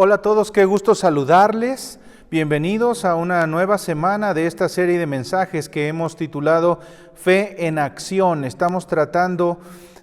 Hola a todos, qué gusto saludarles. Bienvenidos a una nueva semana de esta serie de mensajes que hemos titulado Fe en Acción. Estamos tratando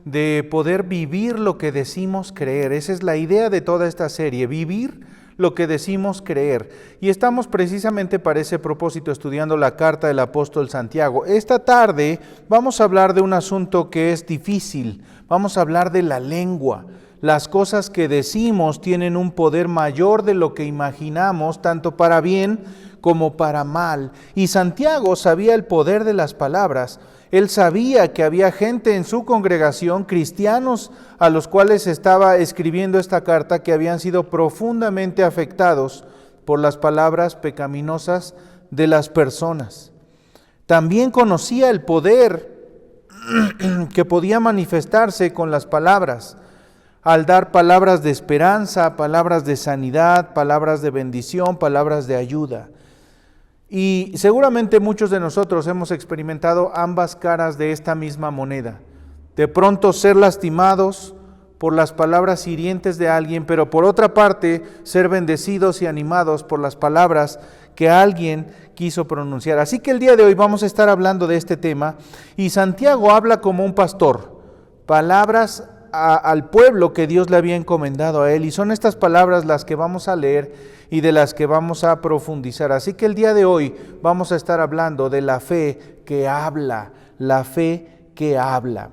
de poder vivir lo que decimos creer. Esa es la idea de toda esta serie, vivir lo que decimos creer. Y estamos precisamente para ese propósito estudiando la carta del apóstol Santiago. Esta tarde vamos a hablar de un asunto que es difícil. Vamos a hablar de la lengua. Las cosas que decimos tienen un poder mayor de lo que imaginamos, tanto para bien como para mal. Y Santiago sabía el poder de las palabras. Él sabía que había gente en su congregación, cristianos a los cuales estaba escribiendo esta carta, que habían sido profundamente afectados por las palabras pecaminosas de las personas. También conocía el poder que podía manifestarse con las palabras, al dar palabras de esperanza, palabras de sanidad, palabras de bendición, palabras de ayuda. Y seguramente muchos de nosotros hemos experimentado ambas caras de esta misma moneda. De pronto ser lastimados por las palabras hirientes de alguien, pero por otra parte ser bendecidos y animados por las palabras que alguien quiso pronunciar. Así que el día de hoy vamos a estar hablando de este tema, y Santiago habla como un pastor, palabras al pueblo que Dios le había encomendado a él, y son estas palabras las que vamos a leer y de las que vamos a profundizar. Así que el día de hoy vamos a estar hablando de la fe que habla, la fe que habla.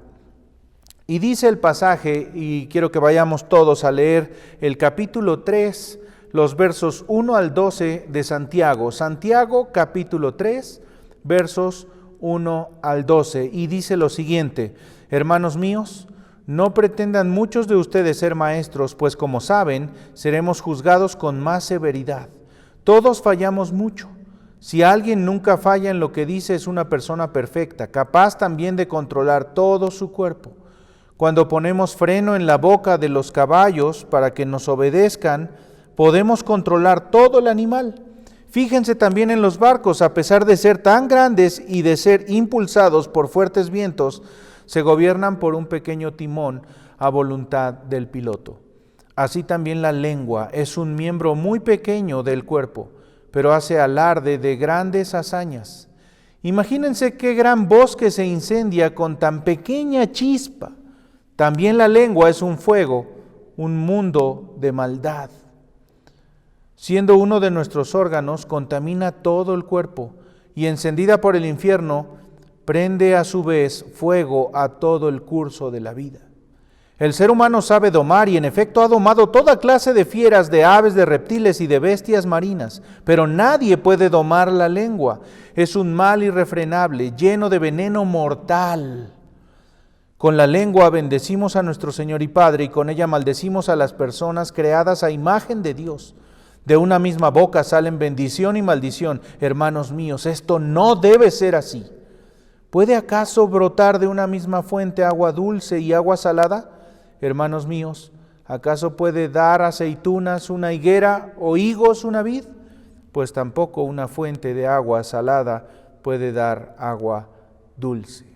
Y dice el pasaje, y quiero que vayamos todos a leer el capítulo 3, los versos 1 al 12 de Santiago. Santiago capítulo 3, versos 1 al 12, y dice lo siguiente: hermanos míos, no pretendan muchos de ustedes ser maestros, pues como saben, seremos juzgados con más severidad. Todos fallamos mucho. Si alguien nunca falla en lo que dice, es una persona perfecta, capaz también de controlar todo su cuerpo. Cuando ponemos freno en la boca de los caballos para que nos obedezcan, podemos controlar todo el animal. Fíjense también en los barcos, a pesar de ser tan grandes y de ser impulsados por fuertes vientos, se gobiernan por un pequeño timón a voluntad del piloto. Así también la lengua es un miembro muy pequeño del cuerpo, pero hace alarde de grandes hazañas. Imagínense qué gran bosque se incendia con tan pequeña chispa. También la lengua es un fuego, un mundo de maldad. Siendo uno de nuestros órganos, contamina todo el cuerpo, y encendida por el infierno, prende a su vez fuego a todo el curso de la vida. El ser humano sabe domar, y en efecto ha domado toda clase de fieras, de aves, de reptiles y de bestias marinas, pero nadie puede domar la lengua. Es un mal irrefrenable, lleno de veneno mortal. Con la lengua bendecimos a nuestro Señor y Padre, y con ella maldecimos a las personas creadas a imagen de Dios. De una misma boca salen bendición y maldición. Hermanos míos, esto no debe ser así. ¿Puede acaso brotar de una misma fuente agua dulce y agua salada? Hermanos míos, ¿acaso puede dar aceitunas una higuera o higos una vid? Pues tampoco una fuente de agua salada puede dar agua dulce.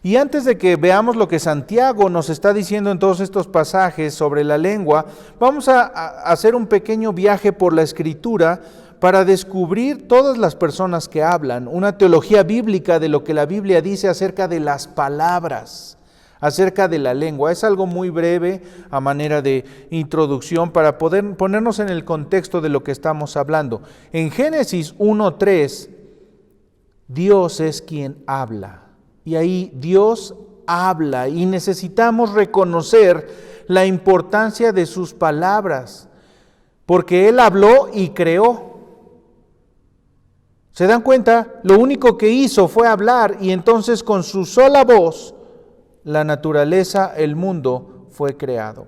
Y antes de que veamos lo que Santiago nos está diciendo en todos estos pasajes sobre la lengua, vamos a hacer un pequeño viaje por la Escritura para descubrir todas las personas que hablan, una teología bíblica de lo que la Biblia dice acerca de las palabras, acerca de la lengua. Es algo muy breve a manera de introducción para poder ponernos en el contexto de lo que estamos hablando. En Génesis 1:3, Dios es quien habla. Y ahí Dios habla, y necesitamos reconocer la importancia de sus palabras, porque Él habló y creó. ¿Se dan cuenta? Lo único que hizo fue hablar, y entonces con su sola voz, la naturaleza, el mundo fue creado.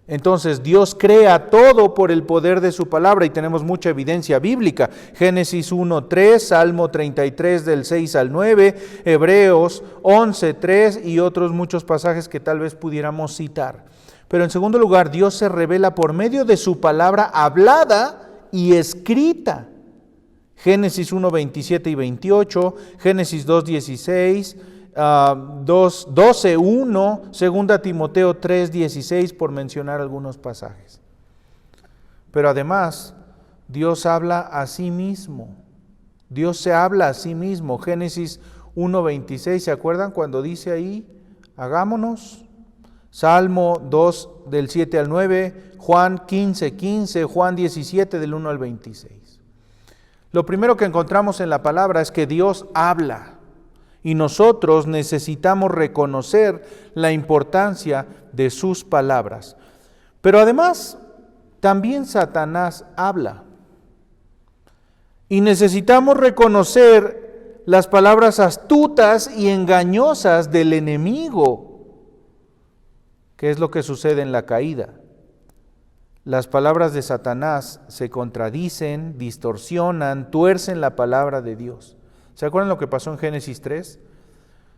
Entonces Dios crea todo por el poder de su palabra, y tenemos mucha evidencia bíblica. Génesis 1:3, Salmo 33 del 6 al 9, Hebreos 11:3 y otros muchos pasajes que tal vez pudiéramos citar. Pero en segundo lugar, Dios se revela por medio de su palabra hablada y escrita. Génesis 1:27 y 28, Génesis 2:16, 12:1, 2 Timoteo 3:16, por mencionar algunos pasajes. Pero además, Dios habla a sí mismo. Dios se habla a sí mismo. Génesis 1:26, ¿se acuerdan cuando dice ahí, hagámonos? Salmo 2 del 7 al 9, Juan 15:15, Juan 17 del 1 al 26. Lo primero que encontramos en la palabra es que Dios habla y nosotros necesitamos reconocer la importancia de sus palabras. Pero además, también Satanás habla y necesitamos reconocer las palabras astutas y engañosas del enemigo. ¿Qué es lo que sucede en la caída? Las palabras de Satanás se contradicen, distorsionan, tuercen la palabra de Dios. ¿Se acuerdan lo que pasó en Génesis 3?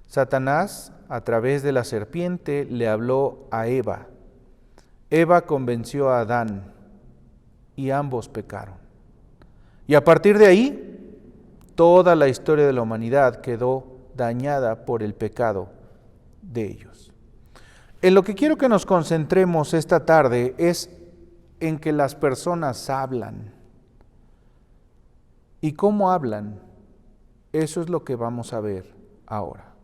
Satanás, a través de la serpiente, le habló a Eva. Eva convenció a Adán y ambos pecaron. Y a partir de ahí, toda la historia de la humanidad quedó dañada por el pecado de ellos. En lo que quiero que nos concentremos esta tarde es en que las personas hablan. ¿Y cómo hablan? Eso es lo que vamos a ver ahora.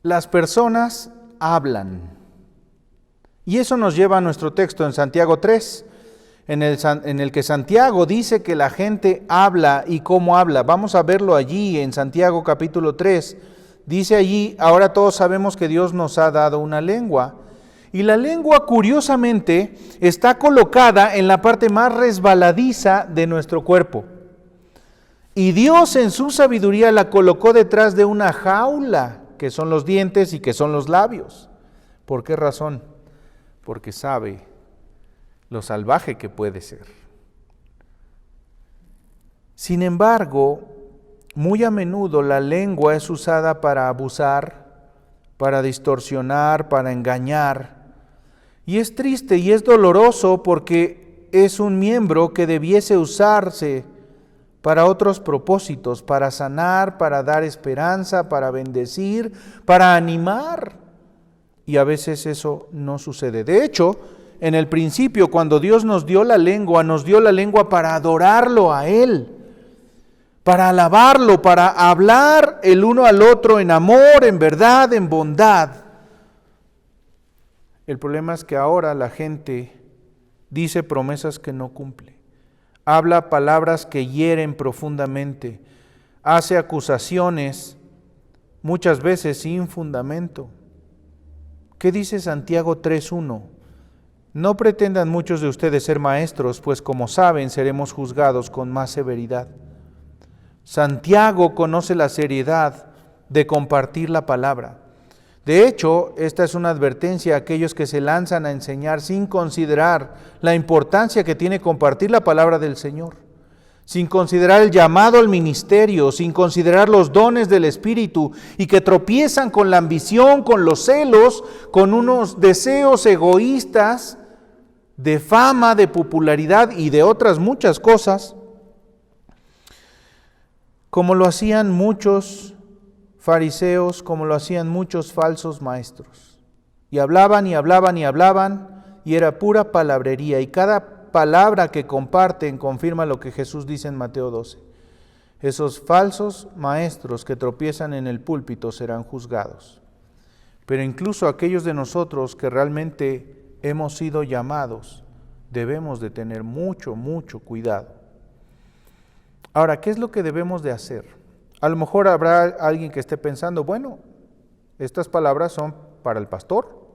Las personas hablan. Y eso nos lleva a nuestro texto en Santiago 3, en el que Santiago dice que la gente habla y cómo habla. Vamos a verlo allí en Santiago capítulo 3. Dice allí, ahora todos sabemos que Dios nos ha dado una lengua. Y la lengua, curiosamente, está colocada en la parte más resbaladiza de nuestro cuerpo. Y Dios en su sabiduría la colocó detrás de una jaula, que son los dientes y que son los labios. ¿Por qué razón? Porque sabe lo salvaje que puede ser. Sin embargo, muy a menudo la lengua es usada para abusar, para distorsionar, para engañar. Y es triste y es doloroso porque es un miembro que debiese usarse para otros propósitos, para sanar, para dar esperanza, para bendecir, para animar. Y a veces eso no sucede. De hecho, en el principio, cuando Dios nos dio la lengua para adorarlo a Él, para alabarlo, para hablar el uno al otro en amor, en verdad, en bondad. El problema es que ahora la gente dice promesas que no cumple, habla palabras que hieren profundamente, hace acusaciones muchas veces sin fundamento. ¿Qué dice Santiago 3:1? No pretendan muchos de ustedes ser maestros, pues como saben seremos juzgados con más severidad. Santiago conoce la seriedad de compartir la palabra. De hecho, esta es una advertencia a aquellos que se lanzan a enseñar sin considerar la importancia que tiene compartir la palabra del Señor, sin considerar el llamado al ministerio, sin considerar los dones del Espíritu y que tropiezan con la ambición, con los celos, con unos deseos egoístas de fama, de popularidad y de otras muchas cosas, como lo hacían muchos fariseos, como lo hacían muchos falsos maestros. Y hablaban y hablaban y hablaban, y era pura palabrería. Y cada palabra que comparten confirma lo que Jesús dice en Mateo 12. Esos falsos maestros que tropiezan en el púlpito serán juzgados. Pero incluso aquellos de nosotros que realmente hemos sido llamados, debemos de tener mucho, mucho cuidado. Ahora, ¿qué es lo que debemos de hacer? A lo mejor habrá alguien que esté pensando, bueno, estas palabras son para el pastor.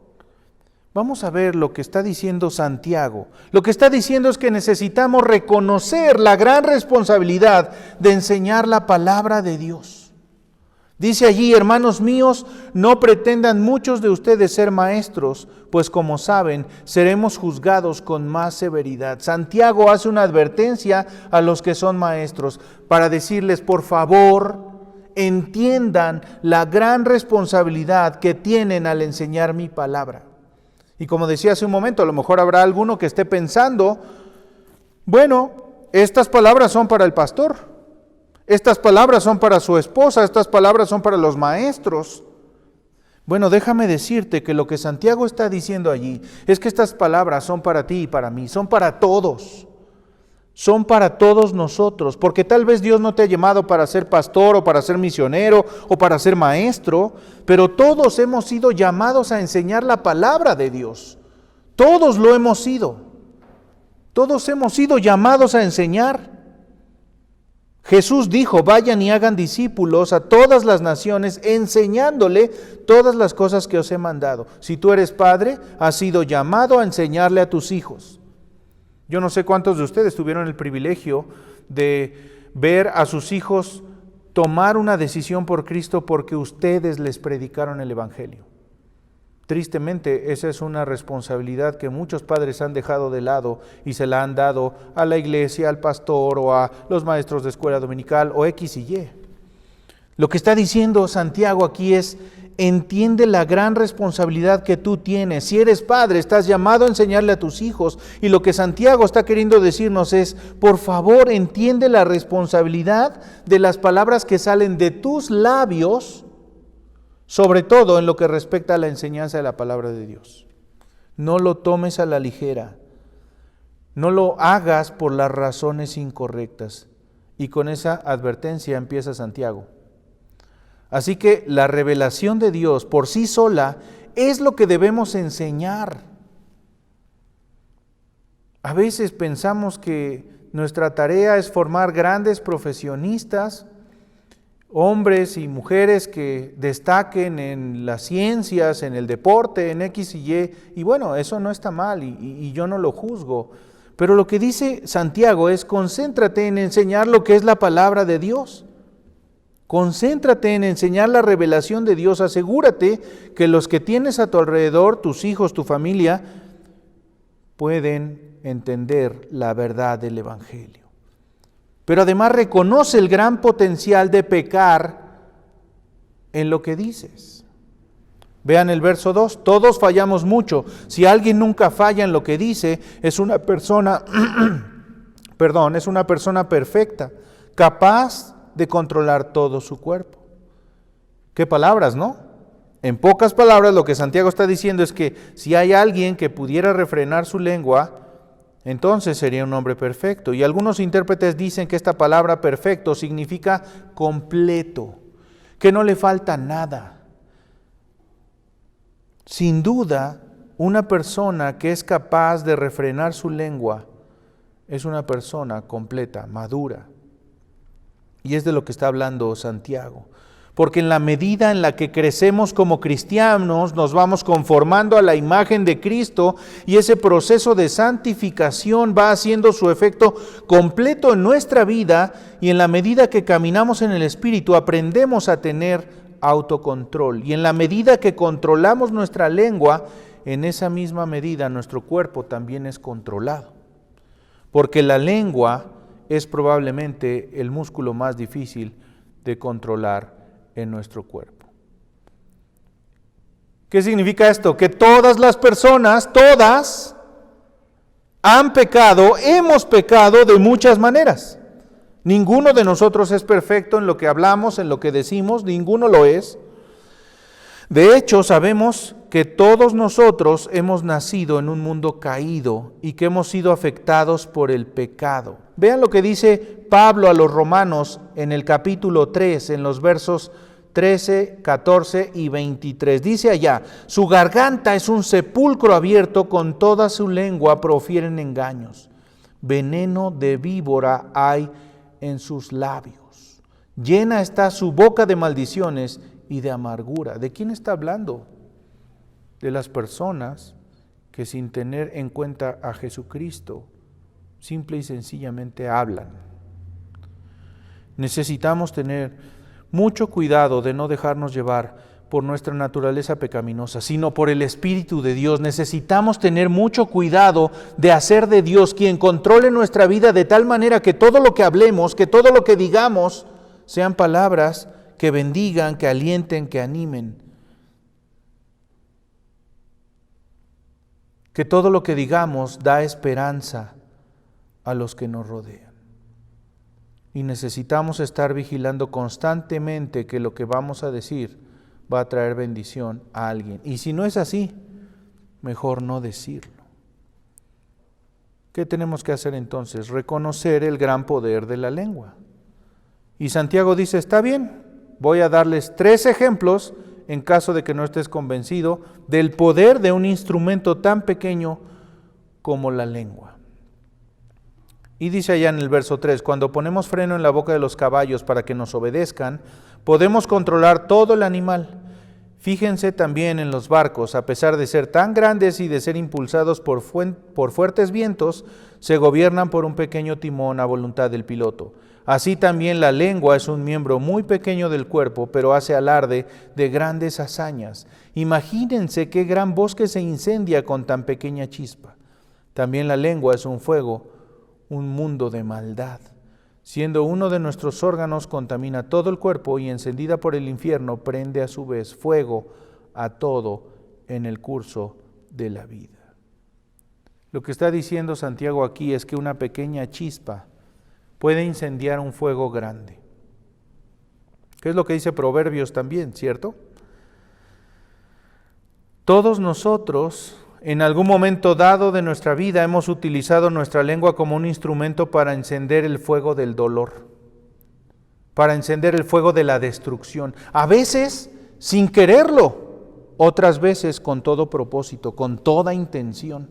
Vamos a ver lo que está diciendo Santiago. Lo que está diciendo es que necesitamos reconocer la gran responsabilidad de enseñar la palabra de Dios. Dice allí, hermanos míos, no pretendan muchos de ustedes ser maestros, pues como saben, seremos juzgados con más severidad. Santiago hace una advertencia a los que son maestros para decirles, por favor, entiendan la gran responsabilidad que tienen al enseñar mi palabra. Y como decía hace un momento, a lo mejor habrá alguno que esté pensando, bueno, estas palabras son para el pastor. Estas palabras son para su esposa, estas palabras son para los maestros. Bueno, déjame decirte que lo que Santiago está diciendo allí es que estas palabras son para ti y para mí, son para todos. Son para todos nosotros, porque tal vez Dios no te ha llamado para ser pastor o para ser misionero o para ser maestro, pero todos hemos sido llamados a enseñar la palabra de Dios. Todos lo hemos sido. Todos hemos sido llamados a enseñar. Jesús dijo, vayan y hagan discípulos a todas las naciones, enseñándole todas las cosas que os he mandado. Si tú eres padre, has sido llamado a enseñarle a tus hijos. Yo no sé cuántos de ustedes tuvieron el privilegio de ver a sus hijos tomar una decisión por Cristo porque ustedes les predicaron el Evangelio. Tristemente, esa es una responsabilidad que muchos padres han dejado de lado y se la han dado a la iglesia, al pastor o a los maestros de escuela dominical o X y Y. Lo que está diciendo Santiago aquí es, entiende la gran responsabilidad que tú tienes. Si eres padre, estás llamado a enseñarle a tus hijos. Y lo que Santiago está queriendo decirnos es, por favor, entiende la responsabilidad de las palabras que salen de tus labios, sobre todo en lo que respecta a la enseñanza de la palabra de Dios. No lo tomes a la ligera. No lo hagas por las razones incorrectas. Y con esa advertencia empieza Santiago. Así que la revelación de Dios por sí sola es lo que debemos enseñar. A veces pensamos que nuestra tarea es formar grandes profesionistas, hombres y mujeres que destaquen en las ciencias, en el deporte, en X y Y. Y bueno, eso no está mal y yo no lo juzgo. Pero lo que dice Santiago es, concéntrate en enseñar lo que es la palabra de Dios. Concéntrate en enseñar la revelación de Dios. Asegúrate que los que tienes a tu alrededor, tus hijos, tu familia, pueden entender la verdad del Evangelio. Pero además reconoce el gran potencial de pecar en lo que dices. Vean el verso 2, todos fallamos mucho. Si alguien nunca falla en lo que dice, es una persona, es una persona perfecta, capaz de controlar todo su cuerpo. ¿Qué palabras, no? En pocas palabras, lo que Santiago está diciendo es que si hay alguien que pudiera refrenar su lengua, entonces sería un hombre perfecto. Y algunos intérpretes dicen que esta palabra perfecto significa completo, que no le falta nada. Sin duda, una persona que es capaz de refrenar su lengua es una persona completa, madura. Y es de lo que está hablando Santiago. Porque en la medida en la que crecemos como cristianos, nos vamos conformando a la imagen de Cristo y ese proceso de santificación va haciendo su efecto completo en nuestra vida y en la medida que caminamos en el Espíritu aprendemos a tener autocontrol. Y en la medida que controlamos nuestra lengua, en esa misma medida nuestro cuerpo también es controlado. Porque la lengua es probablemente el músculo más difícil de controlar en nuestro cuerpo. ¿Qué significa esto? Que todas las personas, todas, han pecado, hemos pecado de muchas maneras. Ninguno de nosotros es perfecto en lo que hablamos, en lo que decimos, ninguno lo es. De hecho, sabemos que todos nosotros hemos nacido en un mundo caído y que hemos sido afectados por el pecado. Vean lo que dice Pablo a los romanos en el capítulo 3, en los versos 13, 14 y 23. Dice allá, su garganta es un sepulcro abierto, con toda su lengua profieren engaños. Veneno de víbora hay en sus labios. Llena está su boca de maldiciones y de amargura. ¿De quién está hablando? De las personas que sin tener en cuenta a Jesucristo, simple y sencillamente hablan. Necesitamos tener mucho cuidado de no dejarnos llevar por nuestra naturaleza pecaminosa, sino por el Espíritu de Dios. Necesitamos tener mucho cuidado de hacer de Dios quien controle nuestra vida de tal manera que todo lo que hablemos, que todo lo que digamos, sean palabras que bendigan, que alienten, que animen. Que todo lo que digamos da esperanza a los que nos rodean. Y necesitamos estar vigilando constantemente que lo que vamos a decir va a traer bendición a alguien. Y si no es así, mejor no decirlo. ¿Qué tenemos que hacer entonces? Reconocer el gran poder de la lengua. Y Santiago dice, está bien, voy a darles 3 ejemplos, en caso de que no estés convencido, del poder de un instrumento tan pequeño como la lengua. Y dice allá en el verso 3, cuando ponemos freno en la boca de los caballos para que nos obedezcan, podemos controlar todo el animal. Fíjense también en los barcos, a pesar de ser tan grandes y de ser impulsados por fuertes vientos, se gobiernan por un pequeño timón a voluntad del piloto. Así también la lengua es un miembro muy pequeño del cuerpo, pero hace alarde de grandes hazañas. Imagínense qué gran bosque se incendia con tan pequeña chispa. También la lengua es un fuego, un mundo de maldad. Siendo uno de nuestros órganos, contamina todo el cuerpo y encendida por el infierno, prende a su vez fuego a todo en el curso de la vida. Lo que está diciendo Santiago aquí es que una pequeña chispa puede incendiar un fuego grande. ¿Qué es lo que dice Proverbios también, cierto? Todos nosotros, en algún momento dado de nuestra vida, hemos utilizado nuestra lengua como un instrumento para encender el fuego del dolor, para encender el fuego de la destrucción. A veces sin quererlo, otras veces con todo propósito, con toda intención.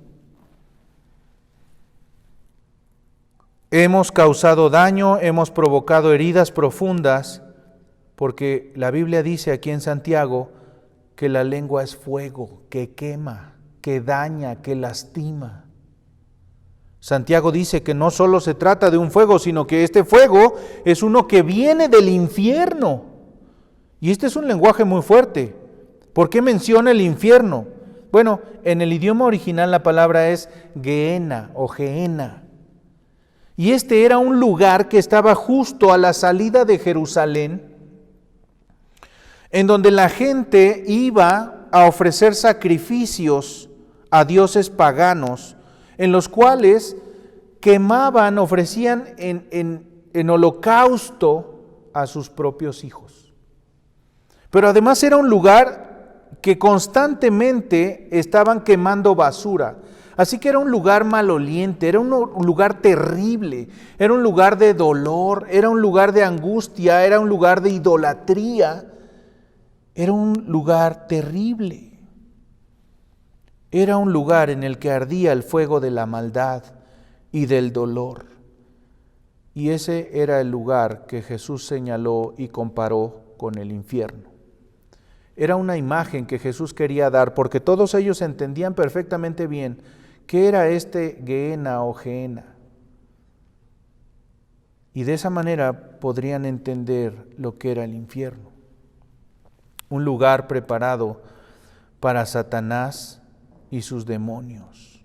Hemos causado daño, hemos provocado heridas profundas, porque la Biblia dice aquí en Santiago que la lengua es fuego, que quema, que daña, que lastima. Santiago dice que no solo se trata de un fuego, sino que este fuego es uno que viene del infierno. Y este es un lenguaje muy fuerte. ¿Por qué menciona el infierno? Bueno, en el idioma original la palabra es Gehenna o Gehenna. Y este era un lugar que estaba justo a la salida de Jerusalén, en donde la gente iba a ofrecer sacrificios a dioses paganos, en los cuales quemaban, ofrecían en holocausto a sus propios hijos. Pero además era un lugar que constantemente estaban quemando basura. Así que era un lugar maloliente, era un lugar terrible, era un lugar de dolor, era un lugar de angustia, era un lugar de idolatría, era un lugar terrible. Era un lugar en el que ardía el fuego de la maldad y del dolor. Y ese era el lugar que Jesús señaló y comparó con el infierno. Era una imagen que Jesús quería dar, porque todos ellos entendían perfectamente bien qué era este Gehenna o Gehenna. Y de esa manera podrían entender lo que era el infierno. Un lugar preparado para Satanás y sus demonios.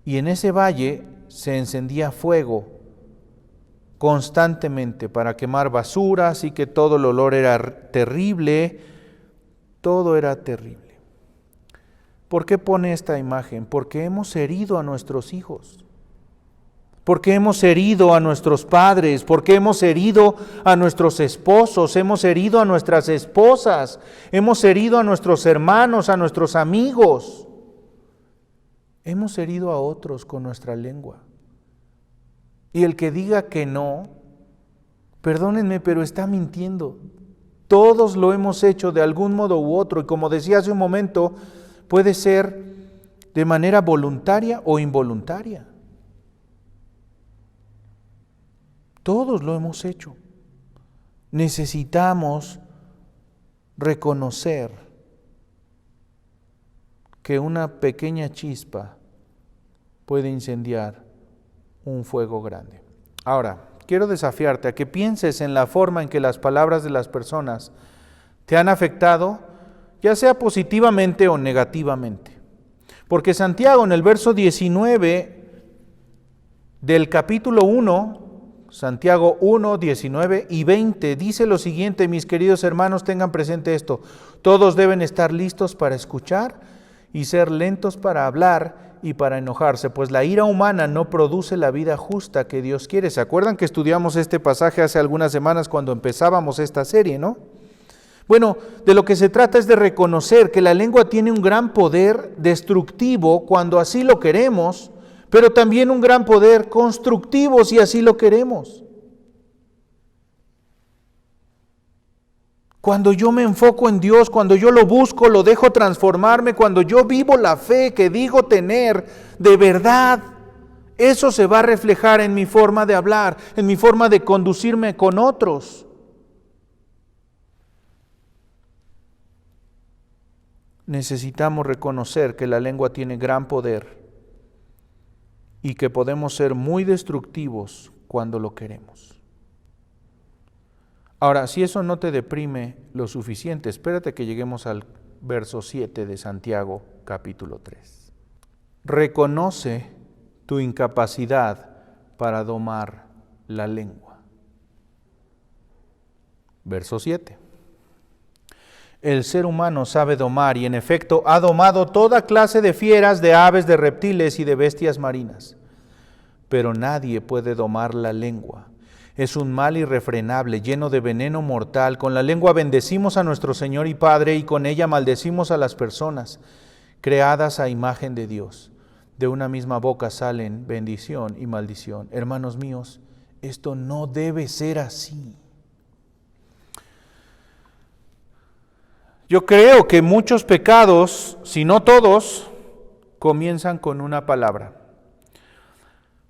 Y en ese valle se encendía fuego constantemente para quemar basura, así que todo el olor era terrible, todo era terrible. ¿Por qué pone esta imagen? Porque hemos herido a nuestros hijos, porque hemos herido a nuestros padres, porque hemos herido a nuestros esposos, hemos herido a nuestras esposas, hemos herido a nuestros hermanos, a nuestros amigos. Hemos herido a otros con nuestra lengua. Y el que diga que no, perdónenme, pero está mintiendo. Todos lo hemos hecho de algún modo u otro, y como decía hace un momento, puede ser de manera voluntaria o involuntaria. Todos lo hemos hecho. Necesitamos reconocer que una pequeña chispa puede incendiar un fuego grande. Ahora, quiero desafiarte a que pienses en la forma en que las palabras de las personas te han afectado, ya sea positivamente o negativamente. Porque Santiago en el verso 19 del capítulo 1, Santiago 1, 19 y 20, dice lo siguiente: mis queridos hermanos, tengan presente esto, todos deben estar listos para escuchar y ser lentos para hablar y para enojarse, pues la ira humana no produce la vida justa que Dios quiere. ¿Se acuerdan que estudiamos este pasaje hace algunas semanas cuando empezábamos esta serie, no? Bueno, de lo que se trata es de reconocer que la lengua tiene un gran poder destructivo cuando así lo queremos, pero también un gran poder constructivo si así lo queremos. Cuando yo me enfoco en Dios, cuando yo lo busco, lo dejo transformarme, cuando yo vivo la fe que digo tener de verdad, eso se va a reflejar en mi forma de hablar, en mi forma de conducirme con otros. Necesitamos reconocer que la lengua tiene gran poder y que podemos ser muy destructivos cuando lo queremos. Ahora, si eso no te deprime lo suficiente, espérate que lleguemos al verso 7 de Santiago, capítulo 3. Reconoce tu incapacidad para domar la lengua. Verso 7. El ser humano sabe domar y en efecto ha domado toda clase de fieras, de aves, de reptiles y de bestias marinas. Pero nadie puede domar la lengua. Es un mal irrefrenable, lleno de veneno mortal. Con la lengua bendecimos a nuestro Señor y Padre y con ella maldecimos a las personas creadas a imagen de Dios. De una misma boca salen bendición y maldición. Hermanos míos, esto no debe ser así. Yo creo que muchos pecados, si no todos, comienzan con una palabra.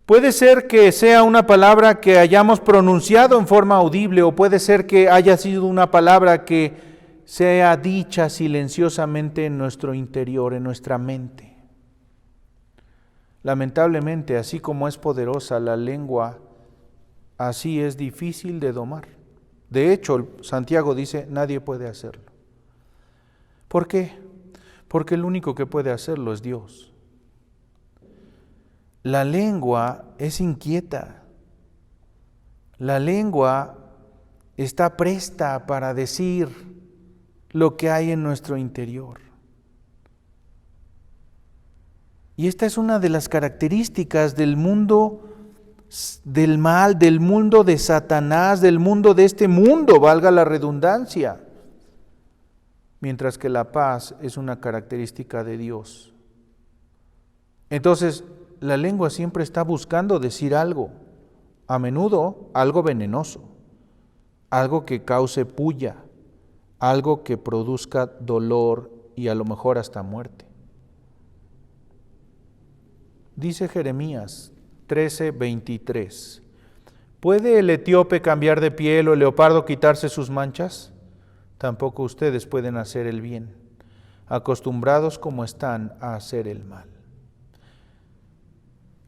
Puede ser que sea una palabra que hayamos pronunciado en forma audible o puede ser que haya sido una palabra que sea dicha silenciosamente en nuestro interior, en nuestra mente. Lamentablemente, así como es poderosa la lengua, así es difícil de domar. De hecho, Santiago dice, nadie puede hacerlo. ¿Por qué? Porque el único que puede hacerlo es Dios. La lengua es inquieta. La lengua está presta para decir lo que hay en nuestro interior. Y esta es una de las características del mundo del mal, del mundo de Satanás, del mundo de este mundo, valga la redundancia. Mientras que la paz es una característica de Dios. Entonces, la lengua siempre está buscando decir algo, a menudo algo venenoso, algo que cause pulla, algo que produzca dolor y a lo mejor hasta muerte. Dice Jeremías 13:23, ¿puede el etíope cambiar de piel o el leopardo quitarse sus manchas? Tampoco ustedes pueden hacer el bien, acostumbrados como están a hacer el mal.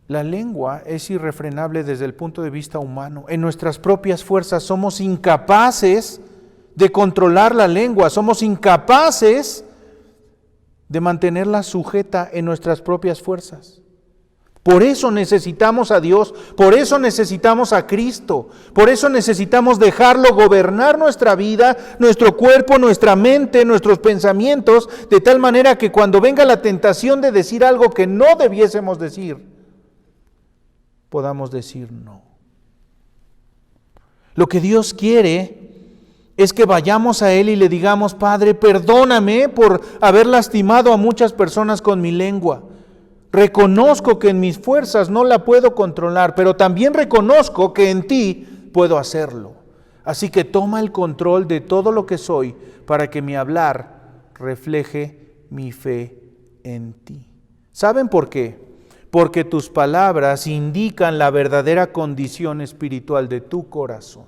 La lengua es irrefrenable desde el punto de vista humano. En nuestras propias fuerzas somos incapaces de controlar la lengua, somos incapaces de mantenerla sujeta en nuestras propias fuerzas. Por eso necesitamos a Dios, por eso necesitamos a Cristo, por eso necesitamos dejarlo gobernar nuestra vida, nuestro cuerpo, nuestra mente, nuestros pensamientos, de tal manera que cuando venga la tentación de decir algo que no debiésemos decir, podamos decir no. Lo que Dios quiere es que vayamos a Él y le digamos, Padre, perdóname por haber lastimado a muchas personas con mi lengua. Reconozco que en mis fuerzas no la puedo controlar, pero también reconozco que en ti puedo hacerlo. Así que toma el control de todo lo que soy para que mi hablar refleje mi fe en ti. ¿Saben por qué? Porque tus palabras indican la verdadera condición espiritual de tu corazón.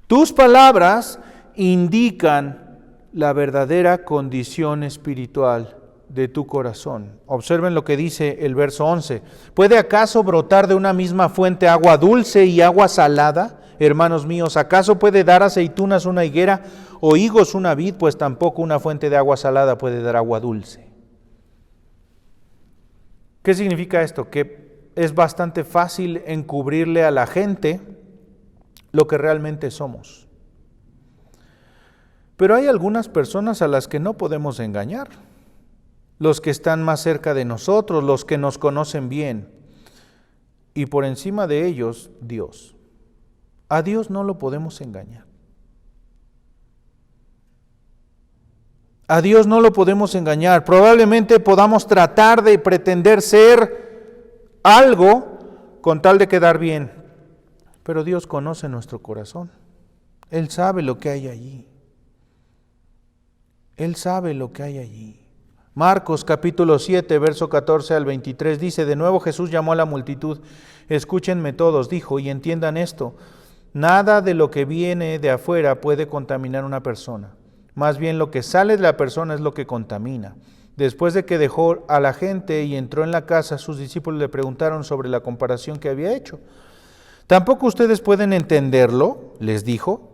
Tus palabras indican la verdadera condición espiritual de tu corazón. Observen lo que dice el verso 11. ¿Puede acaso brotar de una misma fuente agua dulce y agua salada? Hermanos míos, ¿acaso puede dar aceitunas una higuera o higos una vid? Pues tampoco una fuente de agua salada puede dar agua dulce. ¿Qué significa esto? Que es bastante fácil encubrirle a la gente lo que realmente somos. Pero hay algunas personas a las que no podemos engañar. Los que están más cerca de nosotros, los que nos conocen bien. Y por encima de ellos, Dios. A Dios no lo podemos engañar. A Dios no lo podemos engañar. Probablemente podamos tratar de pretender ser algo con tal de quedar bien. Pero Dios conoce nuestro corazón. Él sabe lo que hay allí. Él sabe lo que hay allí. Marcos capítulo 7, verso 14 al 23 dice: de nuevo Jesús llamó a la multitud. Escúchenme todos, dijo, y entiendan esto. Nada de lo que viene de afuera puede contaminar a una persona. Más bien lo que sale de la persona es lo que contamina. Después de que dejó a la gente y entró en la casa, sus discípulos le preguntaron sobre la comparación que había hecho. ¿Tampoco ustedes pueden entenderlo?, les dijo.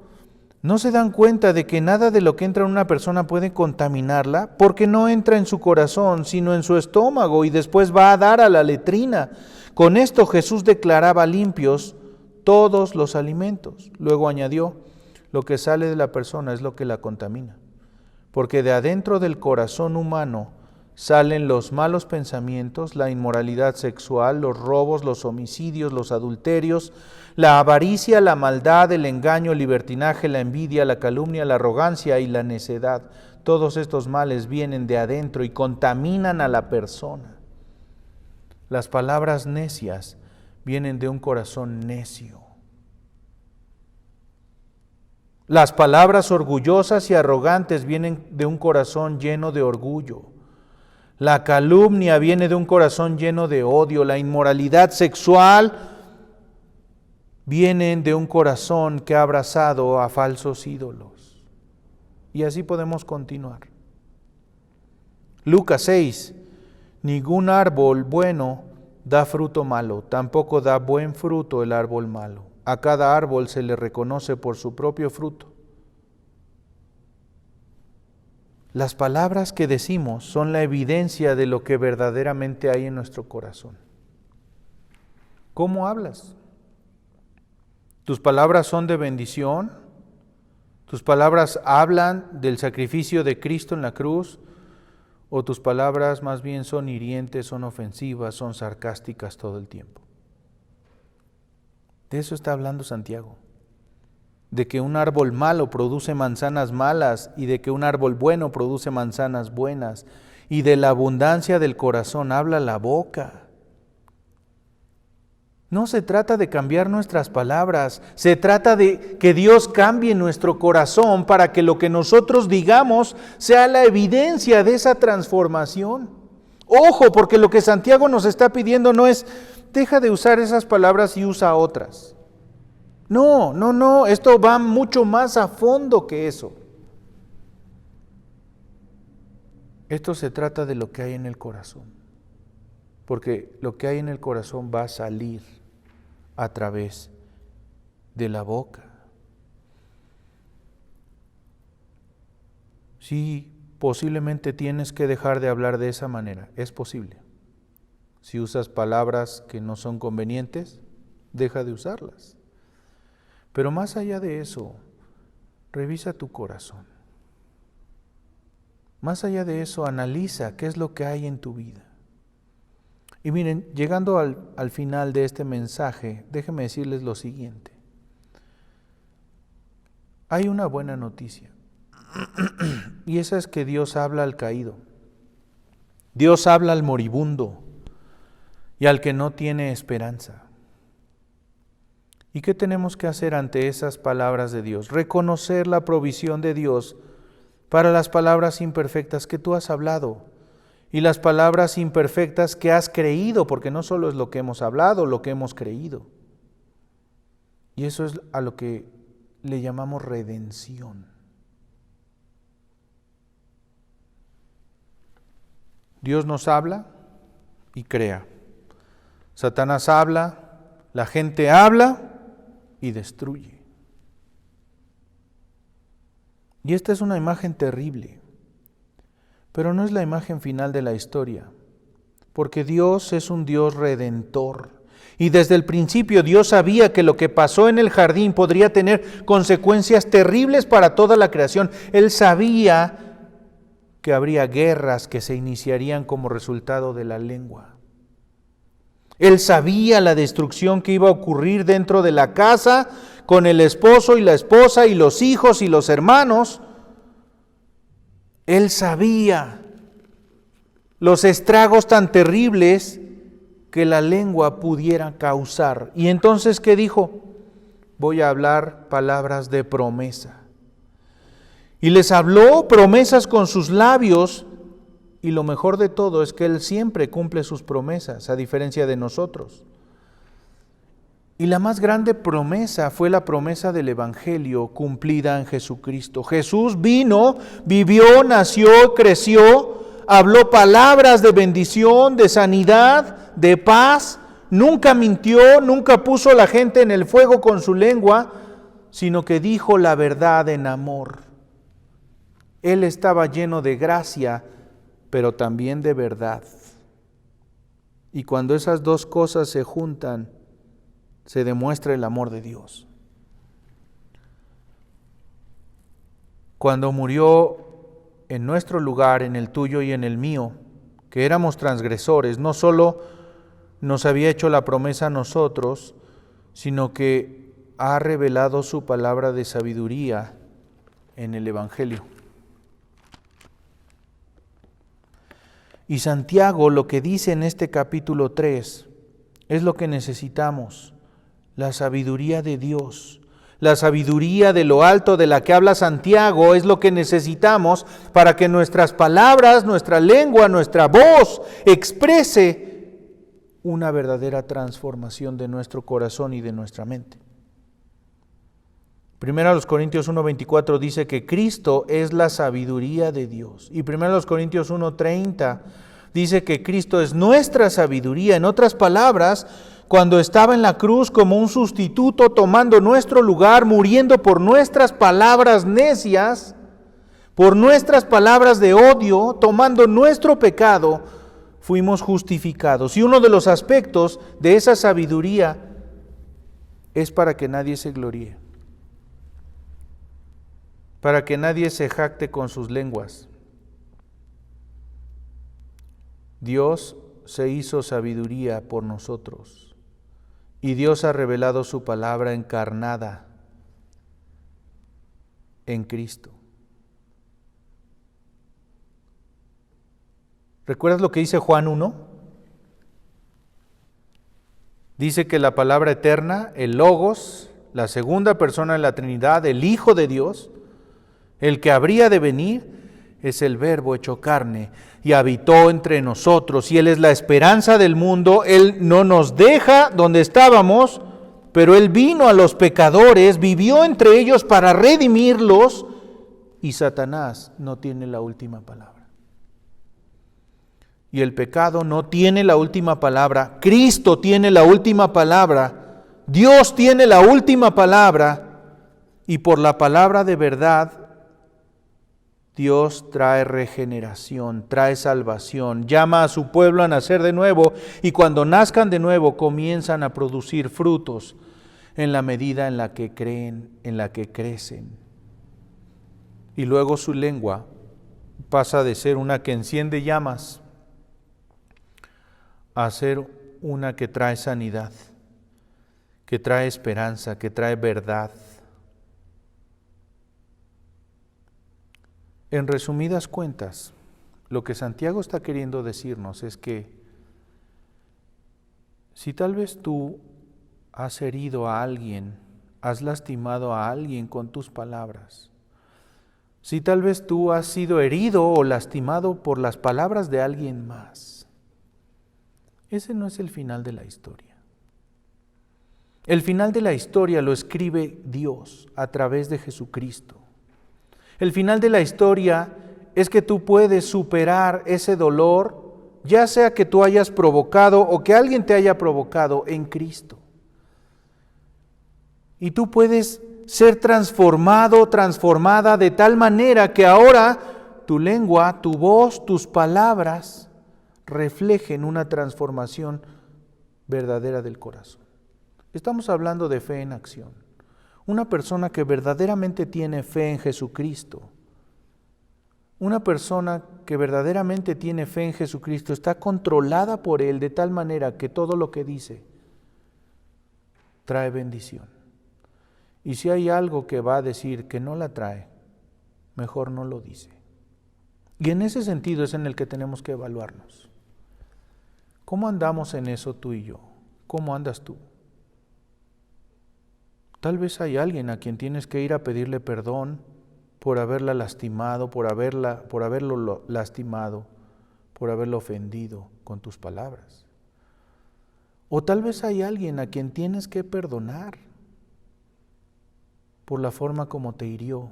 ¿No se dan cuenta de que nada de lo que entra en una persona puede contaminarla? Porque no entra en su corazón, sino en su estómago, y después va a dar a la letrina. Con esto Jesús declaraba limpios todos los alimentos. Luego añadió: lo que sale de la persona es lo que la contamina. Porque de adentro del corazón humano salen los malos pensamientos, la inmoralidad sexual, los robos, los homicidios, los adulterios, la avaricia, la maldad, el engaño, el libertinaje, la envidia, la calumnia, la arrogancia y la necedad. Todos estos males vienen de adentro y contaminan a la persona. Las palabras necias vienen de un corazón necio. Las palabras orgullosas y arrogantes vienen de un corazón lleno de orgullo. La calumnia viene de un corazón lleno de odio. La inmoralidad sexual viene de un corazón que ha abrazado a falsos ídolos. Y así podemos continuar. Lucas 6. Ningún árbol bueno da fruto malo, tampoco da buen fruto el árbol malo. A cada árbol se le reconoce por su propio fruto. Las palabras que decimos son la evidencia de lo que verdaderamente hay en nuestro corazón. ¿Cómo hablas? ¿Tus palabras son de bendición? ¿Tus palabras hablan del sacrificio de Cristo en la cruz? ¿O tus palabras más bien son hirientes, son ofensivas, son sarcásticas todo el tiempo? De eso está hablando Santiago. De que un árbol malo produce manzanas malas y de que un árbol bueno produce manzanas buenas. Y de la abundancia del corazón habla la boca. No se trata de cambiar nuestras palabras, se trata de que Dios cambie nuestro corazón para que lo que nosotros digamos sea la evidencia de esa transformación. Ojo, porque lo que Santiago nos está pidiendo no es: deja de usar esas palabras y usa otras. No, esto va mucho más a fondo que eso. Esto se trata de lo que hay en el corazón, porque lo que hay en el corazón va a salir a través de la boca. Sí, posiblemente tienes que dejar de hablar de esa manera, es posible. Si usas palabras que no son convenientes, deja de usarlas. Pero más allá de eso, revisa tu corazón. Más allá de eso, analiza qué es lo que hay en tu vida. Y miren, llegando al final de este mensaje, déjenme decirles lo siguiente. Hay una buena noticia, y esa es que Dios habla al caído. Dios habla al moribundo y al que no tiene esperanza. ¿Y qué tenemos que hacer ante esas palabras de Dios? Reconocer la provisión de Dios para las palabras imperfectas que tú has hablado y las palabras imperfectas que has creído, porque no solo es lo que hemos hablado, lo que hemos creído. Y eso es a lo que le llamamos redención. Dios nos habla y crea. Satanás habla, la gente habla y destruye. Y esta es una imagen terrible, pero no es la imagen final de la historia, porque Dios es un Dios redentor. Y desde el principio Dios sabía que lo que pasó en el jardín podría tener consecuencias terribles para toda la creación. Él sabía que habría guerras que se iniciarían como resultado de la lengua. Él sabía la destrucción que iba a ocurrir dentro de la casa con el esposo y la esposa y los hijos y los hermanos. Él sabía los estragos tan terribles que la lengua pudiera causar. Y entonces, ¿qué dijo? Voy a hablar palabras de promesa. Y les habló promesas con sus labios, y lo mejor de todo es que Él siempre cumple sus promesas, a diferencia de nosotros. Y la más grande promesa fue la promesa del Evangelio cumplida en Jesucristo. Jesús vino, vivió, nació, creció, habló palabras de bendición, de sanidad, de paz. Nunca mintió, nunca puso a la gente en el fuego con su lengua, sino que dijo la verdad en amor. Él estaba lleno de gracia, pero también de verdad. Y cuando esas dos cosas se juntan, se demuestra el amor de Dios. Cuando murió en nuestro lugar, en el tuyo y en el mío, que éramos transgresores, no solo nos había hecho la promesa a nosotros, sino que ha revelado su palabra de sabiduría en el Evangelio. Y Santiago lo que dice en este capítulo 3 es lo que necesitamos. La sabiduría de Dios, la sabiduría de lo alto de la que habla Santiago es lo que necesitamos para que nuestras palabras, nuestra lengua, nuestra voz exprese una verdadera transformación de nuestro corazón y de nuestra mente. Primero a los Corintios 1:24 dice que Cristo es la sabiduría de Dios. Y primero a los Corintios 1:30 dice que Cristo es nuestra sabiduría. En otras palabras, cuando estaba en la cruz como un sustituto, tomando nuestro lugar, muriendo por nuestras palabras necias, por nuestras palabras de odio, tomando nuestro pecado, fuimos justificados. Y uno de los aspectos de esa sabiduría es para que nadie se gloríe, para que nadie se jacte con sus lenguas. Dios se hizo sabiduría por nosotros. Y Dios ha revelado su palabra encarnada en Cristo. ¿Recuerdas lo que dice Juan 1? Dice que la palabra eterna, el Logos, la segunda persona de la Trinidad, el Hijo de Dios, el que habría de venir, es el Verbo hecho carne y habitó entre nosotros, y Él es la esperanza del mundo. Él no nos deja donde estábamos, pero Él vino a los pecadores, vivió entre ellos para redimirlos, y Satanás no tiene la última palabra. Y el pecado no tiene la última palabra, Cristo tiene la última palabra, Dios tiene la última palabra, y por la palabra de verdad, Dios trae regeneración, trae salvación, llama a su pueblo a nacer de nuevo, y cuando nazcan de nuevo comienzan a producir frutos en la medida en la que creen, en la que crecen. Y luego su lengua pasa de ser una que enciende llamas a ser una que trae sanidad, que trae esperanza, que trae verdad. En resumidas cuentas, lo que Santiago está queriendo decirnos es que si tal vez tú has herido a alguien, has lastimado a alguien con tus palabras, si tal vez tú has sido herido o lastimado por las palabras de alguien más, ese no es el final de la historia. El final de la historia lo escribe Dios a través de Jesucristo. El final de la historia es que tú puedes superar ese dolor, ya sea que tú hayas provocado o que alguien te haya provocado en Cristo. Y tú puedes ser transformado, transformada de tal manera que ahora tu lengua, tu voz, tus palabras reflejen una transformación verdadera del corazón. Estamos hablando de fe en acción. Una persona que verdaderamente tiene fe en Jesucristo, una persona que verdaderamente tiene fe en Jesucristo está controlada por Él de tal manera que todo lo que dice trae bendición. Y si hay algo que va a decir que no la trae, mejor no lo dice. Y en ese sentido es en el que tenemos que evaluarnos. ¿Cómo andamos en eso tú y yo? ¿Cómo andas tú? Tal vez hay alguien a quien tienes que ir a pedirle perdón por haberla lastimado, por haberlo lastimado, por haberlo ofendido con tus palabras. O tal vez hay alguien a quien tienes que perdonar por la forma como te hirió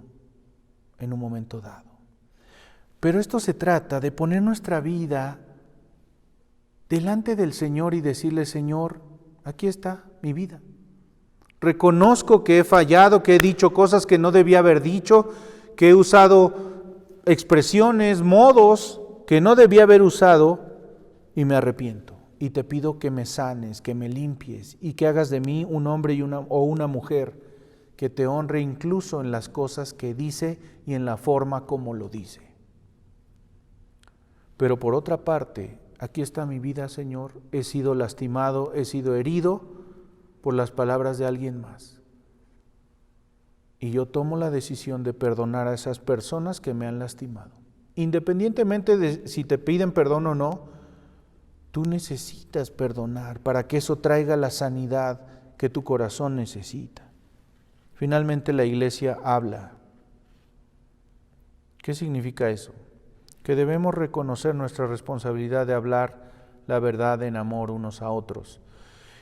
en un momento dado. Pero esto se trata de poner nuestra vida delante del Señor y decirle: Señor, aquí está mi vida. Reconozco que he fallado, que he dicho cosas que no debía haber dicho, que he usado expresiones, modos que no debía haber usado, y me arrepiento. Y te pido que me sanes, que me limpies y que hagas de mí un hombre o una mujer que te honre incluso en las cosas que dice y en la forma como lo dice. Pero por otra parte, aquí está mi vida, Señor. He sido lastimado, he sido herido por las palabras de alguien más. Y yo tomo la decisión de perdonar a esas personas que me han lastimado. Independientemente de si te piden perdón o no, tú necesitas perdonar para que eso traiga la sanidad que tu corazón necesita. Finalmente la Iglesia habla. ¿Qué significa eso? Que debemos reconocer nuestra responsabilidad de hablar la verdad en amor unos a otros.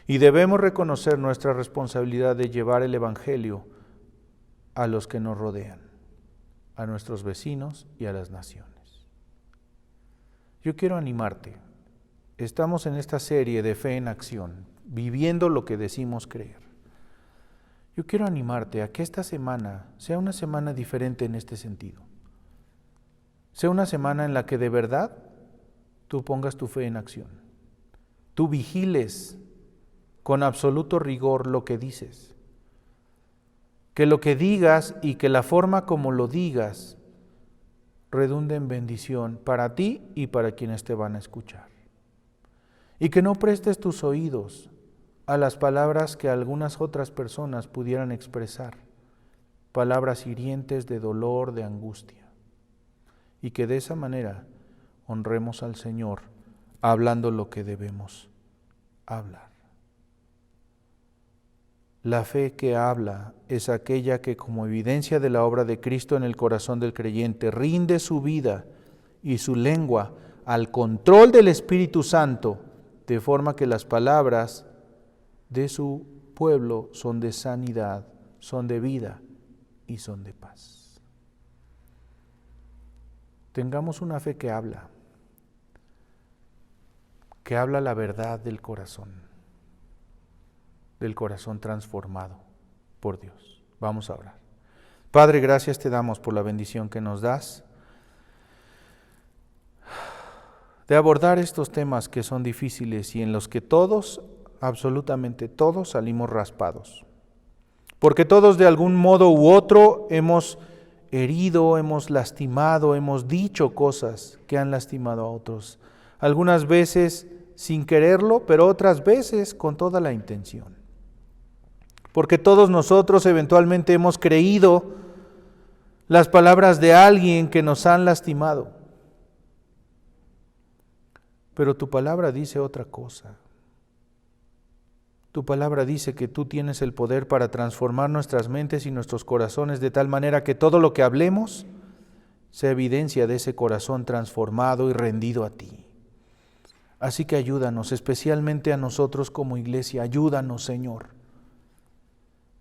Y debemos reconocer nuestra responsabilidad de llevar el Evangelio a los que nos rodean, a nuestros vecinos y a las naciones. Yo quiero animarte. Estamos en esta serie de fe en acción, viviendo lo que decimos creer. Yo quiero animarte a que esta semana sea una semana diferente en este sentido. Sea una semana en la que de verdad tú pongas tu fe en acción. Tú vigiles con absoluto rigor lo que dices. Que lo que digas y que la forma como lo digas redunde en bendición para ti y para quienes te van a escuchar. Y que no prestes tus oídos a las palabras que algunas otras personas pudieran expresar, palabras hirientes de dolor, de angustia, y que de esa manera honremos al Señor hablando lo que debemos hablar. La fe que habla es aquella que, como evidencia de la obra de Cristo en el corazón del creyente, rinde su vida y su lengua al control del Espíritu Santo, de forma que las palabras de su pueblo son de sanidad, son de vida y son de paz. Tengamos una fe que habla la verdad del corazón transformado por Dios. Vamos a orar. Padre, gracias te damos por la bendición que nos das de abordar estos temas que son difíciles y en los que todos, absolutamente todos, salimos raspados. Porque todos de algún modo u otro hemos herido, hemos lastimado, hemos dicho cosas que han lastimado a otros. Algunas veces sin quererlo, pero otras veces con toda la intención. Porque todos nosotros eventualmente hemos creído las palabras de alguien que nos han lastimado. Pero tu palabra dice otra cosa. Tu palabra dice que tú tienes el poder para transformar nuestras mentes y nuestros corazones de tal manera que todo lo que hablemos sea evidencia de ese corazón transformado y rendido a ti. Así que ayúdanos, especialmente a nosotros como iglesia, ayúdanos, Señor,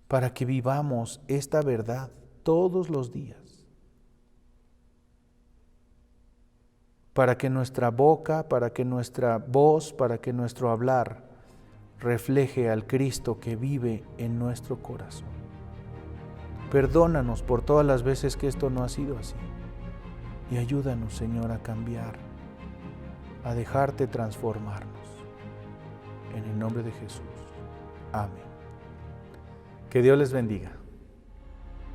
para que vivamos esta verdad todos los días. Para que nuestra boca, para que nuestra voz, para que nuestro hablar refleje al Cristo que vive en nuestro corazón. Perdónanos por todas las veces que esto no ha sido así. Y ayúdanos, Señor, a cambiar, a dejarte transformarnos. En el nombre de Jesús. Amén. Que Dios les bendiga.